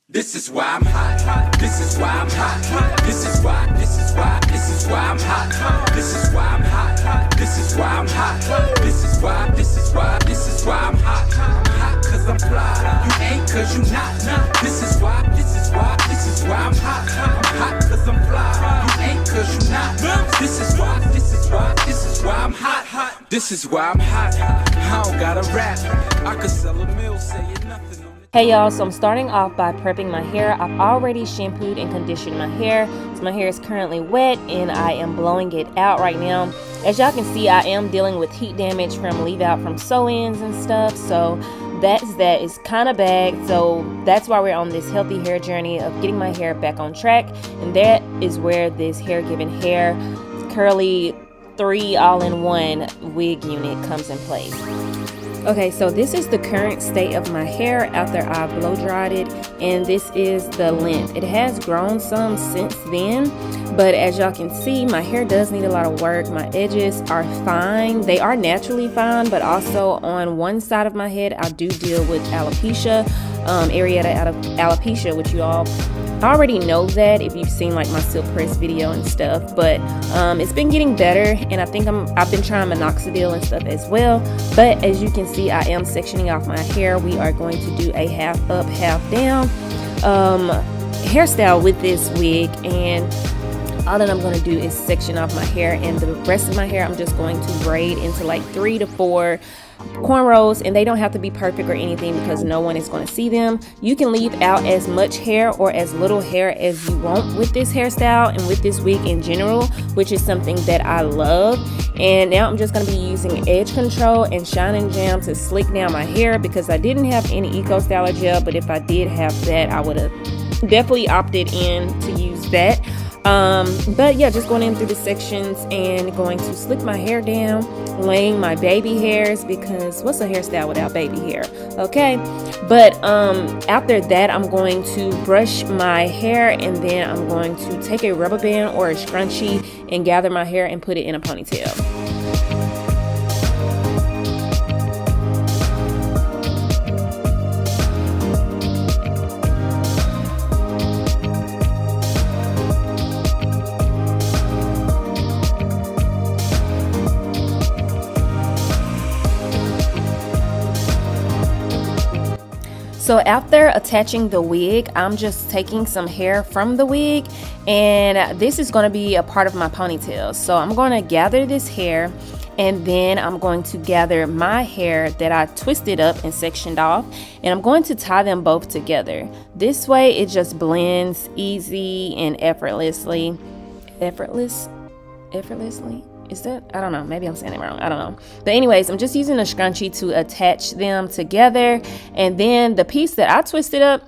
This is why I'm hot. This is why I'm hot. This is why I'm hot. This is why I'm hot. This is why I'm hot. This is why I'm hot. I'm hot cause I'm fly. You ain't cause you not. This is why I'm hot. I'm hot cause I'm fly. You ain't cause you not. This is why I'm hot. This is why I'm hot. I don't gotta rap. I could sell a meal saying nothing. Hey y'all, so I'm starting off by prepping my hair. I've already shampooed and conditioned my hair, so my hair is currently wet and I am blowing it out right now. As y'all can see, I am dealing with heat damage from leave out from sew-ins and stuff, so that is kind of bad. So that's why we're on this healthy hair journey of getting my hair back on track, and that is where this HerGivenHair curly 3 all-in-1 wig unit comes in place. Okay, so this is the current state of my hair after I blow dried it, and this is the length. It has grown some since then, but as y'all can see, my hair does need a lot of work. My edges are fine. They are naturally fine, but also on one side of my head, I do deal with alopecia, areata alopecia, which you all already know that if you've seen like my silk press video and stuff, but it's been getting better, and I think I've been trying minoxidil and stuff as well. But as you can see, I am sectioning off my hair. We are going to do a half up, half down hairstyle with this wig, and all that I'm going to do is section off my hair, and the rest of my hair I'm just going to braid into like 3 to 4 cornrows, and they don't have to be perfect or anything because no one is going to see them. You can leave out as much hair or as little hair as you want with this hairstyle and with this wig in general, which is something that I love. And now I'm just going to be using edge control and shine and jam to slick down my hair because I didn't have any Eco Styler gel, but if I did have that, I would have definitely opted in to use that. But yeah, just going in through the sections and going to slick my hair down, laying my baby hairs, because what's a hairstyle without baby hair? Okay, but after that, I'm going to brush my hair, and then I'm going to take a rubber band or a scrunchie and gather my hair and put it in a ponytail. So after attaching the wig, I'm just taking some hair from the wig, and this is going to be a part of my ponytail. So I'm going to gather this hair, and then I'm going to gather my hair that I twisted up and sectioned off, and I'm going to tie them both together. This way it just blends easy and effortlessly. Effortlessly? Is that? I don't know. Maybe I'm saying it wrong. I don't know. But anyways, I'm just using a scrunchie to attach them together. And then the piece that I twisted up,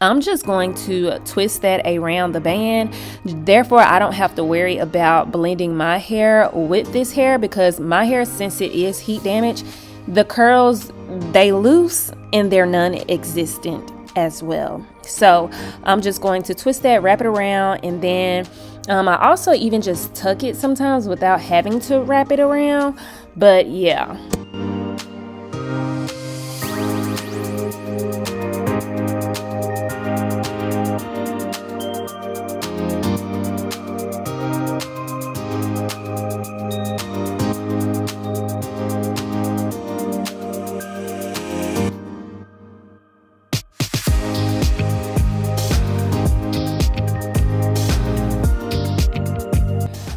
I'm just going to twist that around the band. Therefore, I don't have to worry about blending my hair with this hair, because my hair, since it is heat damage, the curls, they loose and they're non-existent as well. So I'm just going to twist that, wrap it around, and then I also even just tuck it sometimes without having to wrap it around. But yeah.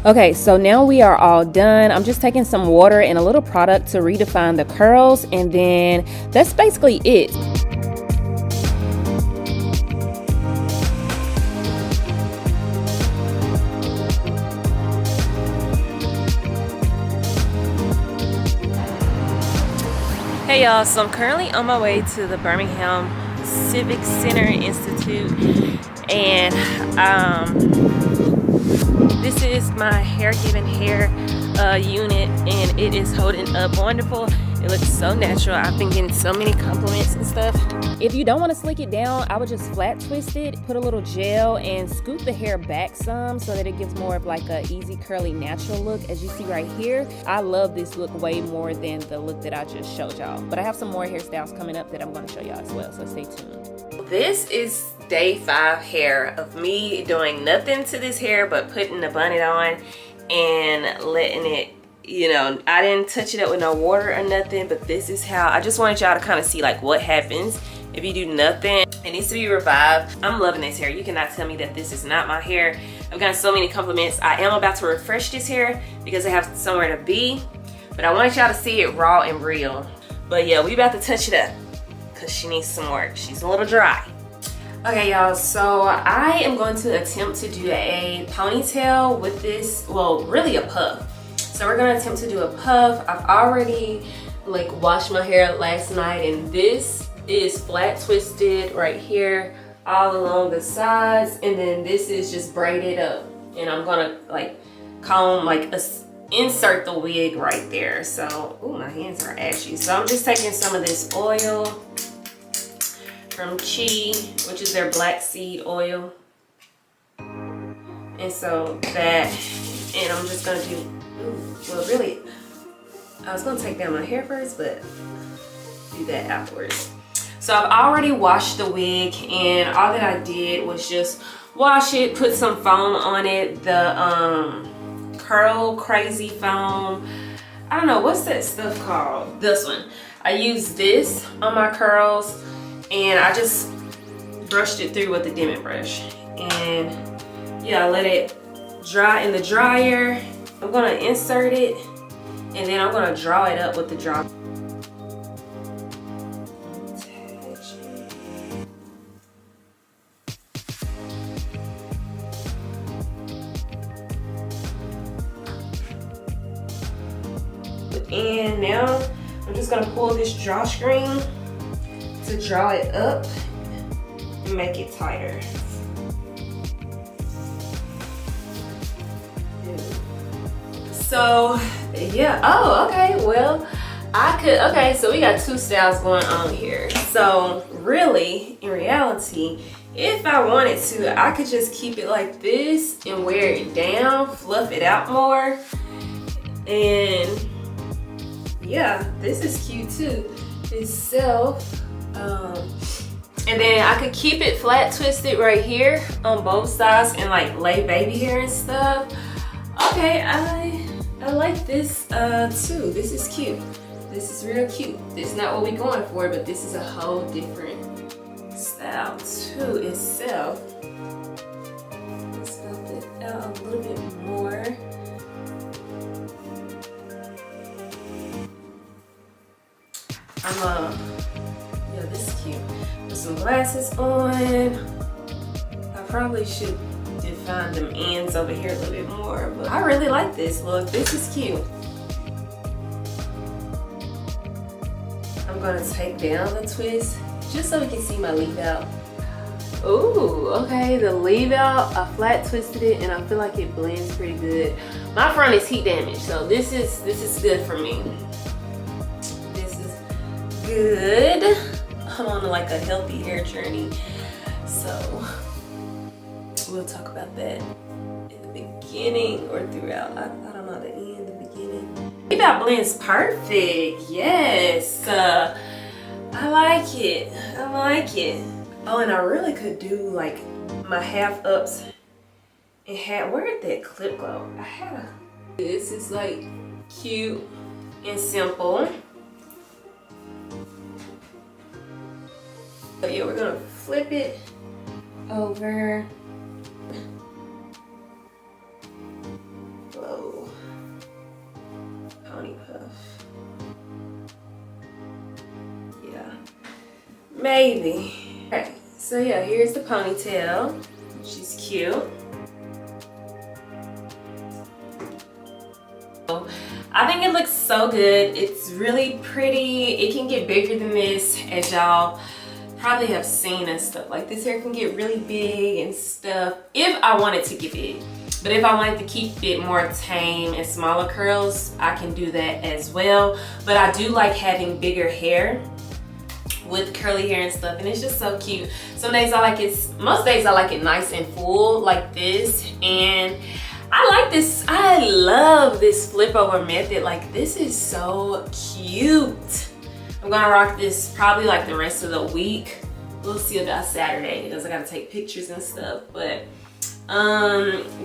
Okay, so now we are all done. I'm just taking some water and a little product to redefine the curls, and then that's basically it. Hey y'all, so I'm currently on my way to the Birmingham Civic Center Institute, and this is my HerGivenHair unit, and it is holding up wonderful. It looks so natural. I've been getting so many compliments and stuff. If you don't want to slick it down, I would just flat twist it, put a little gel, and scoop the hair back some so that it gives more of like a easy, curly, natural look. As you see right here, I love this look way more than the look that I just showed y'all. But I have some more hairstyles coming up that I'm going to show y'all as well, so stay tuned. This is day 5 hair of me doing nothing to this hair but putting the bonnet on and letting it, you know, I didn't touch it up with no water or nothing, but this is how, I just wanted y'all to kind of see like what happens if you do nothing. It needs to be revived. I'm loving this hair. You cannot tell me that this is not my hair. I've gotten so many compliments. I am about to refresh this hair because I have somewhere to be, but I want y'all to see it raw and real. But yeah, we about to touch it up because she needs some work. She's a little dry. Okay, y'all, so I am going to attempt to do a ponytail with this, well, really a puff. So we're gonna attempt to do a puff. I've already like washed my hair last night, and this is flat twisted right here all along the sides, and then this is just braided up, and I'm gonna like comb, like insert the wig right there. So, oh, my hands are ashy. So I'm just taking some of this oil from Chi, which is their black seed oil, and so that, and I'm just gonna do, ooh, well, really I was gonna take down my hair first, but do that afterwards. So I've already washed the wig, and all that I did was just wash it, put some foam on it, the curl crazy foam. I don't know, what's that stuff called? This one. I used this on my curls, and I just brushed it through with the Denim brush. And yeah, I let it dry in the dryer. I'm gonna insert it, and then I'm gonna draw it up with the draw. And now I'm just gonna pull this drawstring to draw it up and make it tighter. So yeah, oh, okay, well, okay, so we got 2 styles going on here. So really, in reality, if I wanted to, I could just keep it like this and wear it down, fluff it out more. And yeah, this is cute too itself. And then I could keep it flat twisted right here on both sides and like lay baby hair and stuff. Okay, I like this too. This is cute. This is real cute. This is not what we're going for, but this is a whole different style to itself. Let's build it out a little bit more. Yeah, this is cute. Put some glasses on. I probably should define them ends over here a little bit more, but I really like this look. This is cute. I'm gonna take down the twist just so we can see my leave out. Ooh, okay, the leave out, I flat twisted it, and I feel like it blends pretty good. My front is heat damaged, so this is good for me. Good. I'm on like a healthy hair journey, so we'll talk about that in the beginning or throughout. I don't know, the end, the beginning. That blends perfect. Yes, I like it. I like it. Oh, and I really could do like my half ups and where'd that clip go? I had a. This is like cute and simple. So yeah, we're gonna flip it over. Whoa. Pony puff. Yeah. Maybe. Okay, so yeah, here's the ponytail. She's cute. I think it looks so good. It's really pretty. It can get bigger than this, as y'all probably have seen and stuff. Like this hair can get really big and stuff if I wanted to get big. But if I wanted to keep it more tame and smaller curls, I can do that as well. But I do like having bigger hair with curly hair and stuff, and it's just so cute. Some days I like it, most days I like it nice and full like this, and I like this. I love this flip over method. Like this is so cute. I'm gonna rock this probably like the rest of the week we'll see about Saturday because I gotta take pictures and stuff. But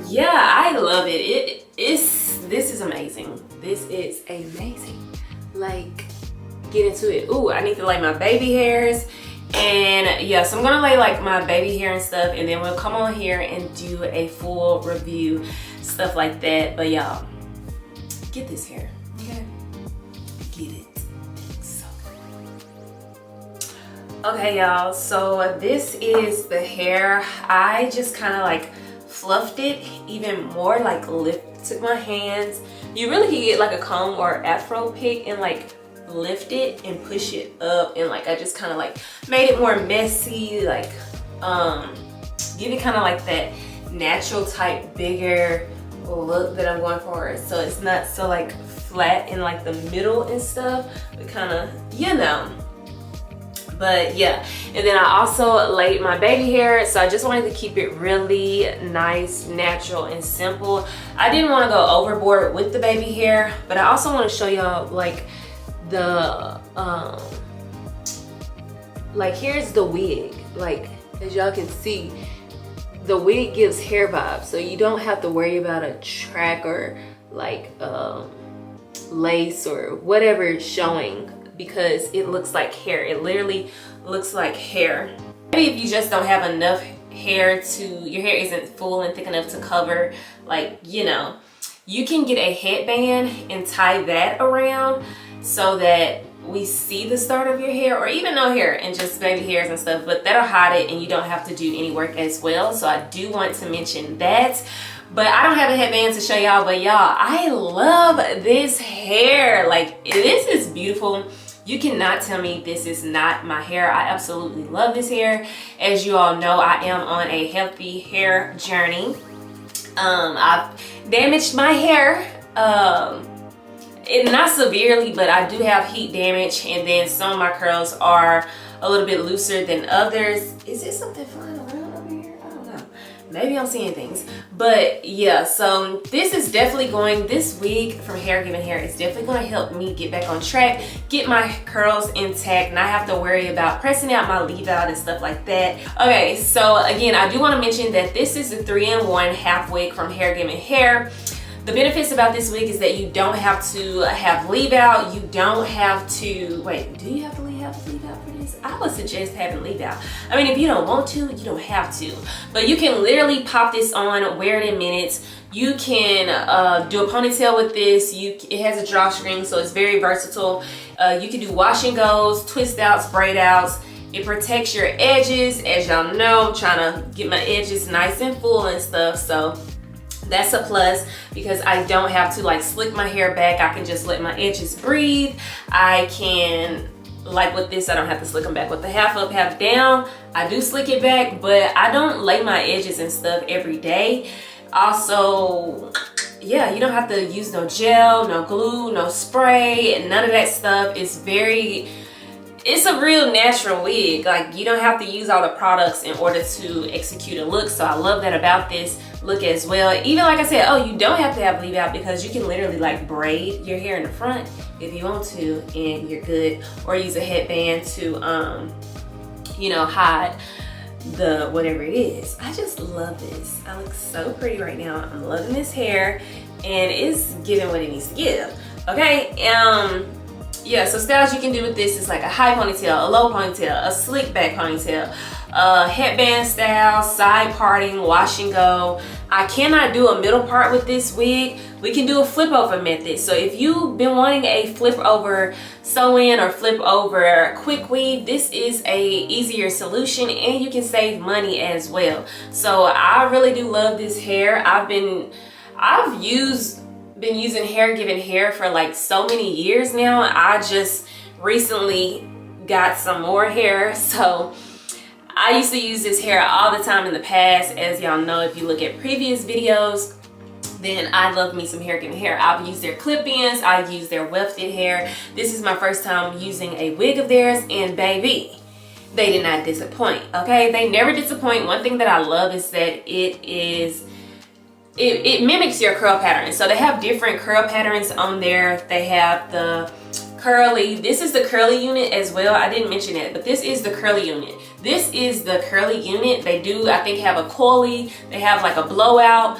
yeah, I love it. This is amazing. This is amazing. Like, get into it. Ooh, I need to lay my baby hairs. And yeah, so I'm gonna lay like my baby hair and stuff, and then we'll come on here and do a full review, stuff like that. But y'all, get this hair, okay? Get it. It's so good. Okay, y'all, so this is the hair. I just kind of like fluffed it even more, like took my hands. You really can get like a comb or afro pick and like lift it and push it up, and like I just kind of like made it more messy, like give it kind of like that natural type bigger look that I'm going for, so it's not so like flat in like the middle and stuff, but kind of, you know. But yeah, and then I also laid my baby hair, so I just wanted to keep it really nice, natural, and simple. I didn't want to go overboard with the baby hair, but I also want to show y'all like the like here's the wig. Like, as y'all can see, the wig gives hair vibes, so you don't have to worry about a track or like lace or whatever showing, because it looks like hair. It literally looks like hair. Maybe if you just don't have enough hair your hair isn't full and thick enough to cover, like, you know, you can get a headband and tie that around so that we see the start of your hair, or even no hair and just baby hairs and stuff, but that'll hide it and you don't have to do any work as well. So I do want to mention that. But I don't have a headband to show y'all, but y'all, I love this hair. Like, this is beautiful. You cannot tell me this is not my hair. I absolutely love this hair. As you all know, I am on a healthy hair journey. I've damaged my hair. Not severely, but I do have heat damage, and then some of my curls are a little bit looser than others. Is there something flying around over here? I don't know. Maybe I'm seeing things. But yeah, so this is definitely going, this wig from HerGivenHair is definitely going to help me get back on track, get my curls intact, not have to worry about pressing out my leave out and stuff like that. Okay, so again, I do want to mention that this is a 3-in-1 half wig from HerGivenHair. The benefits about this wig is that you don't have to have leave out. You don't have to, wait, do you have to have leave out for this? I would suggest having leave out. I mean, if you don't want to, you don't have to. But you can literally pop this on, wear it in minutes. You can do a ponytail with this. It has a drawstring, so it's very versatile. You can do wash and goes, twist outs, braid outs. It protects your edges. As y'all know, I'm trying to get my edges nice and full and stuff, so that's a plus, because I don't have to like slick my hair back. I can just let my edges breathe. I can, like with this, I don't have to slick them back. With the half up, half down, I do slick it back, but I don't lay my edges and stuff every day. Also, yeah, you don't have to use no gel, no glue, no spray, and none of that stuff. It's a real natural wig. Like, you don't have to use all the products in order to execute a look. So I love that about this look as well. Even like I said, oh, you don't have to have leave out, because you can literally like braid your hair in the front if you want to, and you're good. Or use a headband to, you know, hide the whatever it is. I just love this. I look so pretty right now. I'm loving this hair, and it's giving what it needs to give. Okay, yeah, so styles you can do with this is like a high ponytail, a low ponytail, a slick back ponytail, headband style, side parting, wash and go. I cannot do a middle part with this wig. We can do a flip over method. So if you've been wanting a flip over sew-in or flip over quick weave, this is a easier solution, and you can save money as well. So I really do love this hair. I've been using HerGivenHair for like so many years now. I just recently got some more hair, so I used to use this hair all the time in the past. As y'all know, if you look at previous videos, then I love me some HerGivenHair. I've used their clip-ins, I've used their wefted hair. This is my first time using a wig of theirs, and baby, they did not disappoint. Okay, they never disappoint. One thing that I love is that it mimics your curl pattern. So they have different curl patterns on there. They have the curly. This is the curly unit as well. I didn't mention it, but this is the curly unit. This is the curly unit. They do, I think, have a coily. They have like a blowout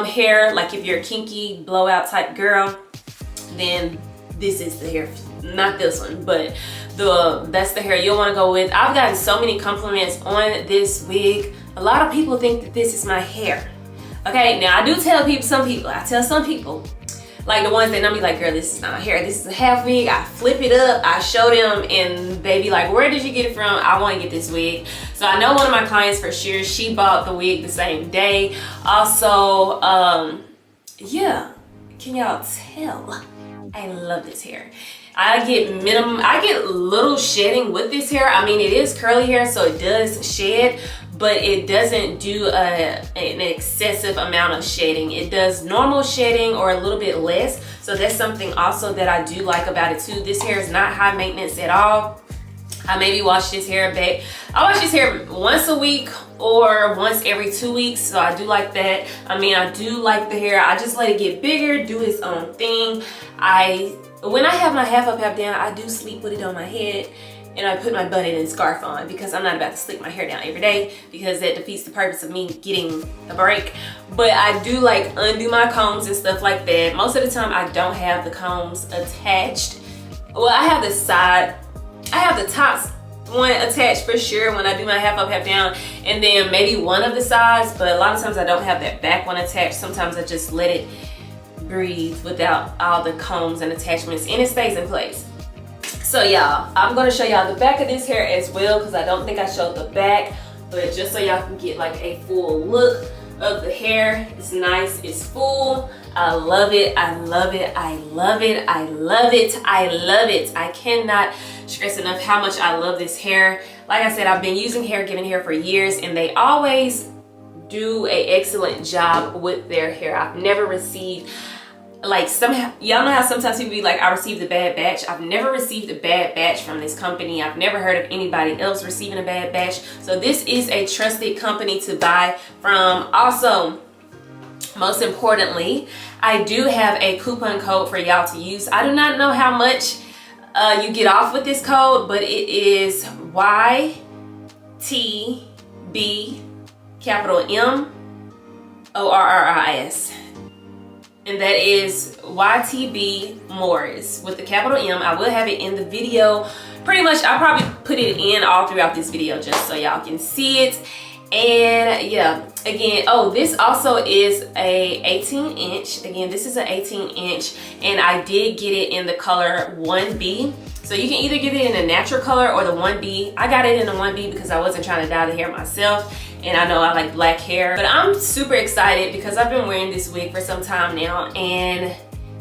hair. Like if you're a kinky blowout type girl, then this is the hair. Not this one, but that's the hair you'll want to go with. I've gotten so many compliments on this wig. A lot of people think that this is my hair. Okay, now I do tell some people, like the ones that know me, like, girl, this is not my hair. This is a half wig. I flip it up, I show them, and they be like, where did you get it from? I want to get this wig. So I know one of my clients for sure, she bought the wig the same day. Also, yeah, can y'all tell? I love this hair. I get little shedding with this hair. I mean, it is curly hair, so it does shed, but it doesn't do an excessive amount of shedding. It does normal shedding or a little bit less. So that's something also that I do like about it too. This hair is not high maintenance at all. I maybe wash this hair back. I wash this hair once a week or once every 2 weeks, so I do like that. I mean, I do like the hair. I just let it get bigger, do its own thing. When I have my half up, half down, I do sleep with it on my head, and I put my bun in and scarf on, because I'm not about to sleep my hair down every day, because that defeats the purpose of me getting a break. But I do like undo my combs and stuff like that. Most of the time I don't have the combs attached. Well, I have the tops one attached for sure when I do my half up, half down, and then maybe one of the sides, but a lot of times I don't have that back one attached. Sometimes I just let it breathe without all the combs and attachments, and it stays in place. So y'all, I'm gonna show y'all the back of this hair as well, because I don't think I showed the back, but just so y'all can get like a full look of the hair. It's nice, it's full. I love it, I love it, I love it, I love it, I love it. I cannot stress enough how much I love this hair. Like I said, I've been using HerGivenHair for years, and they always do an excellent job with their hair. I've never received, like, y'all know how sometimes people be like, I received a bad batch. I've never received a bad batch from this company. I've never heard of anybody else receiving a bad batch. So this is a trusted company to buy from. Also, most importantly, I do have a coupon code for y'all to use. I do not know how much you get off with this code, but it is YTB capital MORRIS. And that is YTB Morris with the capital M. I will have it in the video. Pretty much, I'll probably put it in all throughout this video just so y'all can see it. And yeah, again, oh, this also is a 18-inch. Again, this is an 18-inch, and I did get it in the color 1B. So you can either get it in a natural color or the 1B. I got it in the 1B because I wasn't trying to dye the hair myself, and I know I like black hair. But I'm super excited because I've been wearing this wig for some time now, and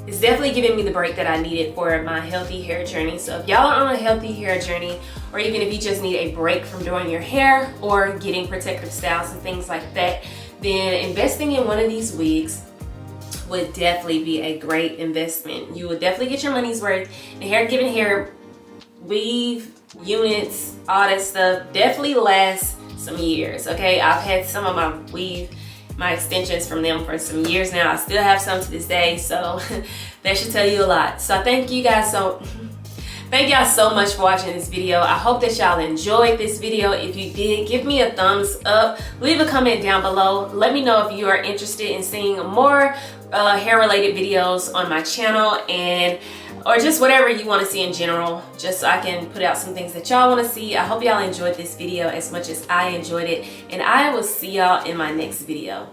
it's definitely giving me the break that I needed for my healthy hair journey. So if y'all are on a healthy hair journey, or even if you just need a break from doing your hair or getting protective styles and things like that, then investing in one of these wigs would definitely be a great investment. You would definitely get your money's worth. And HerGivenHair weave units, all that stuff, definitely lasts some years. Okay, I've had some of my weave, my extensions from them for some years now. I still have some to this day, so that should tell you a lot. So thank you guys thank y'all so much for watching this video. I hope that y'all enjoyed this video. If you did, give me a thumbs up, leave a comment down below. Let me know if you are interested in seeing more hair related videos on my channel, or just whatever you want to see in general, just so I can put out some things that y'all want to see. I hope y'all enjoyed this video as much as I enjoyed it, and I will see y'all in my next video.